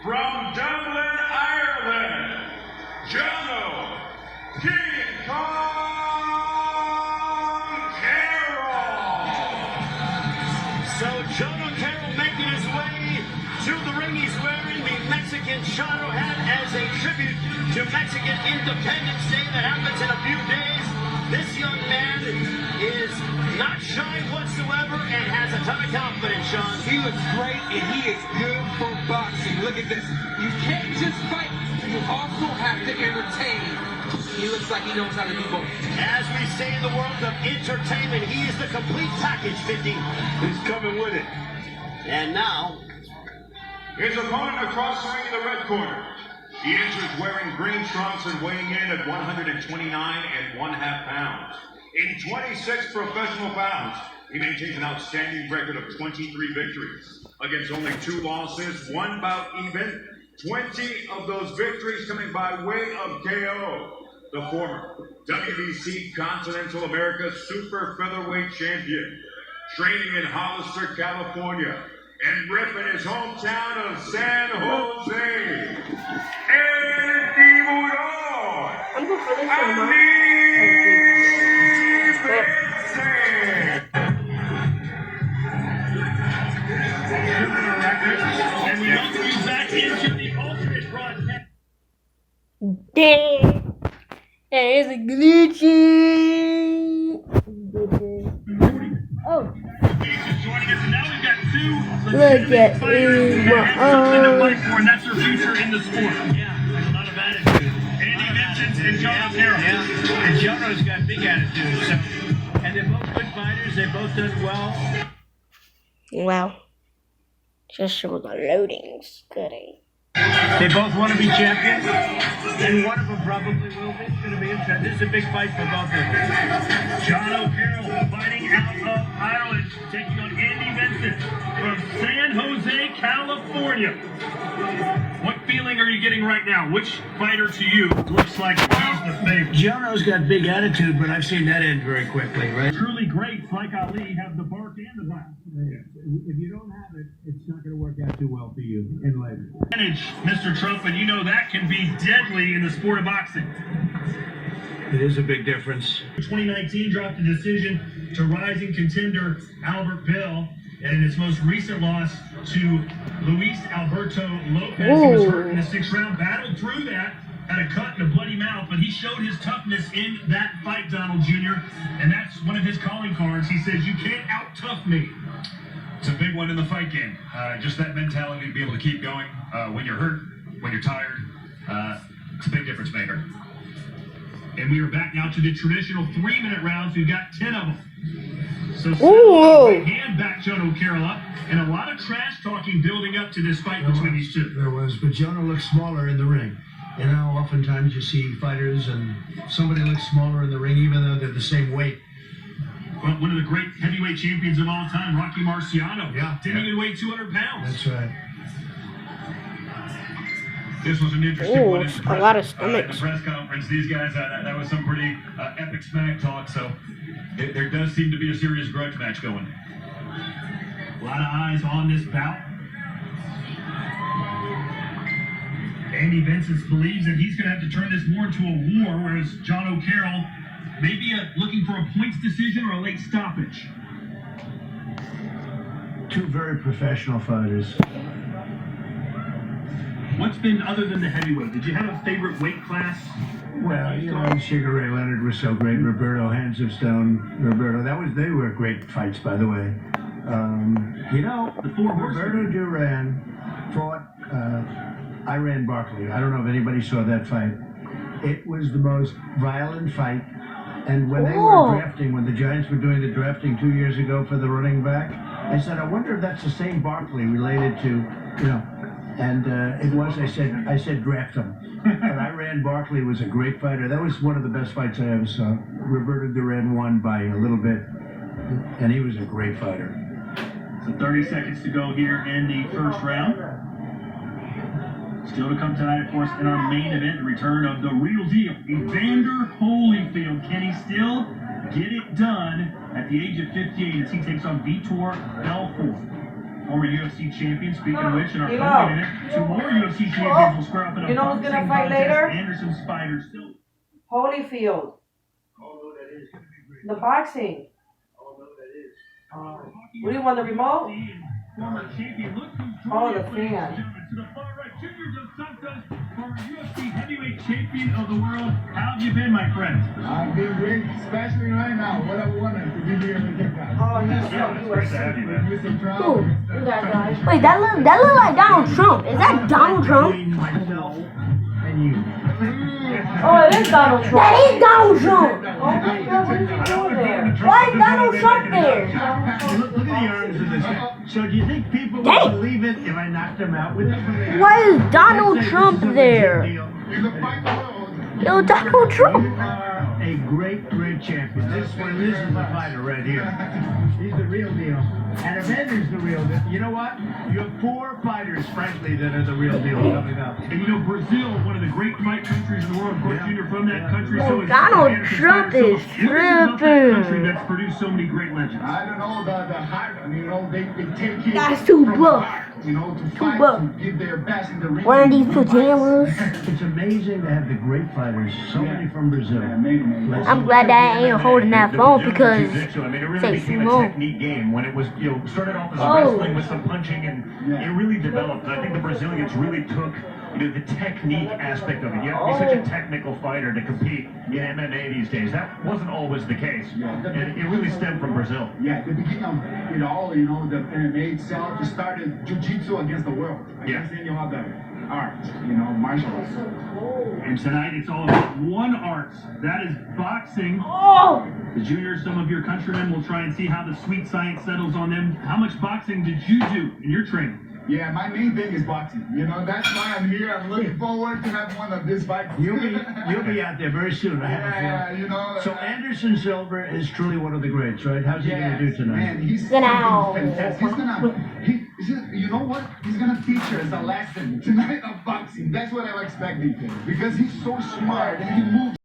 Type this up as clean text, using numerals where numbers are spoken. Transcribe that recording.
from Dublin, Ireland, Jono King Kong Carroll. So Jono Carroll making his way to the ring. He's wearing the Mexican Chano hat as a tribute to Mexican Independence Day that happens in a few days. This young man is not shy whatsoever and has a ton of confidence, Sean. He looks great and he is good for boxing. Look at this. You can't just fight, you also have to entertain. He looks like he knows how to do both. As we say in the world of entertainment, he is the complete package, 50. He's coming with it. And now, his opponent across the ring in the red corner. He enters wearing green trunks and weighing in at 129 1/2 pounds. In 26 professional bouts, he maintains an outstanding record of 23 victories against only 2 losses, 1 bout even, 20 of those victories coming by way of KO. The former WBC Continental America Super Featherweight Champion, training in Hollister, California, and repping his hometown of San Jose. El Tiburón, Andy Benson. and we welcome you back into the ultimate broadcast. Dang. There is a glitchy. Oh. Joining us, and now we've got 2 Look at fighters me, that have something to my fight for, and that's their future in the sport. Yeah, there's a lot of attitude. Andy Vincent and Jono Carroll. Yeah, and Jono's got big attitude. So, and they're both good fighters. They both done well. Wow. Just show the loadings. Goodie. They both want to be champions, and one of them probably will be. It's going to be interesting. This is a big fight for both of them. Jono Carroll fighting out of Ireland, taking on Andy Vincent from San Jose, California. What feeling are you getting right now? Which fighter to you looks like he's the favorite? Jono's got big attitude, but I've seen that end very quickly, right? Truly great, like Ali, have the bark and the bite. If you don't have it, it's not going to work out too well for you in life. Advantage, Mr. Trump, and you know that can be deadly in the sport of boxing. It is a big difference. 2019 dropped a decision to rising contender Albert Bill, and in his most recent loss to Luis Alberto Lopez, he was hurt in the 6th round, battled through that, had a cut and a bloody mouth, but he showed his toughness in that fight, Donald Jr., and that's one of his calling cards. He says, "You can't out-tough me." It's a big one in the fight game. Just that mentality to be able to keep going when you're hurt, when you're tired. It's a big difference maker. And we are back now to the traditional 3-minute rounds. We've got 10 of them. So right hand back Jono Carroll up, and a lot of trash talking building up to this fight between these two. There was, but Jono looks smaller in the ring. You know, oftentimes you see fighters and somebody looks smaller in the ring even though they're the same weight. Well, one of the great heavyweight champions of all time, Rocky Marciano. Didn't even weigh 200 pounds. That's right. This was an interesting one. A lot of stomachs. At the press conference, these guys, that was some pretty epic smack talk, so there does seem to be a serious grudge match going. A lot of eyes on this bout. Andy Vincent believes that he's going to have to turn this more into a war, whereas Jono Carroll may be looking for a points decision or a late stoppage. 2 very professional fighters. What's been, other than the heavyweight, did you have a favorite weight class? Well, you know, Sugar Ray Leonard was so great. Roberto, Hands of Stone, Roberto. They were great fights, by the way. You know, Roberto Duran fought Iran Barkley. I don't know if anybody saw that fight. It was the most violent fight. And when they were drafting, when the Giants were doing the drafting 2 years ago for the running back, I said, I wonder if that's the same Barkley related to, you know, and it was. I said draft him. But Iran Barkley was a great fighter. That was one of the best fights I ever saw. Roberto Duran won by a little bit, and he was a great fighter. So 30 seconds to go here in the first round. Still to come tonight, of course, in our main event, the return of the real deal, Evander Holyfield. Can he still get it done at the age of 58 as he takes on Vitor Belfort? former UFC champion. Speaking of which, in our Elo. co-main event, two more UFC champions will square up in a You know who's gonna boxing fight contest. later? Anderson Spider still. Holyfield. The boxing. What do you want, the remote? Former champion, look who's Oh, joining the us, ladies and fan. gentlemen. To the far right, Junior Dos Santos, former UFC heavyweight champion of the world. How have you been, my friend? I've been great, especially right now. What I wanted to be here with you guys. Oh, he's Yeah, so it's great to have you, man. Mr. Trump. Who? Who's that guy? Wait, that look like Donald Trump. Is that Donald Trump? Between myself and you. Oh, it is Donald Trump. That is Donald Trump. Oh my God, what is he doing there? Why is Donald Trump there? Look at the arms of this guy. So do you think people would Dang. believe it if I knocked him out with it? Why is Donald Trump there? In the fight world, Yo, Donald Trump. You are a great, great champion. This is the fighter right here. He's the real deal. And Evander's the real deal. You know what? You have 4 fighters, frankly, that are the real deal coming up. And you know, Brazil, one of the great fight countries in the world. Of course, Yeah. Junior from that country. Oh, So is Donald Anderson Trump Spider. is So what is it about that country tripping. that's produced so many great legends? I don't know, the heart, you know, they take it That's too from buff. the heart, you know, to fight, buff. to give their best in the ring. One of these pajamas. It's amazing to have the great fighters, so many from Brazil. Yeah, maybe. I'm glad that I ain't holding that phone because I mean, it really say became a Simone. technique game when it was, started off as Oh. wrestling with some punching, and it really developed. And I think the Brazilians really took, the technique aspect of it. You have to be such a technical fighter to compete in MMA these days. That wasn't always the case, and it really stemmed from Brazil. Yeah, the beginning of it all, you know, the MMA itself, it started jiu-jitsu against the world. Against any other art, martial arts. And tonight it's all about one art. That is boxing. Oh! The Junior, some of your countrymen will try and see how the sweet science settles on them. How much boxing did you do in your training? Yeah, my main thing is boxing. That's why I'm here. I'm looking forward to have one of these fights. You'll be out there very soon. I have a feeling. Yeah, So Anderson Silva is truly one of the greats, right? How's he going to do tonight? Man, he's Genau. fantastic. You know what? He's gonna teach us a lesson tonight of boxing. That's what I'm expecting, because he's so smart and he moves.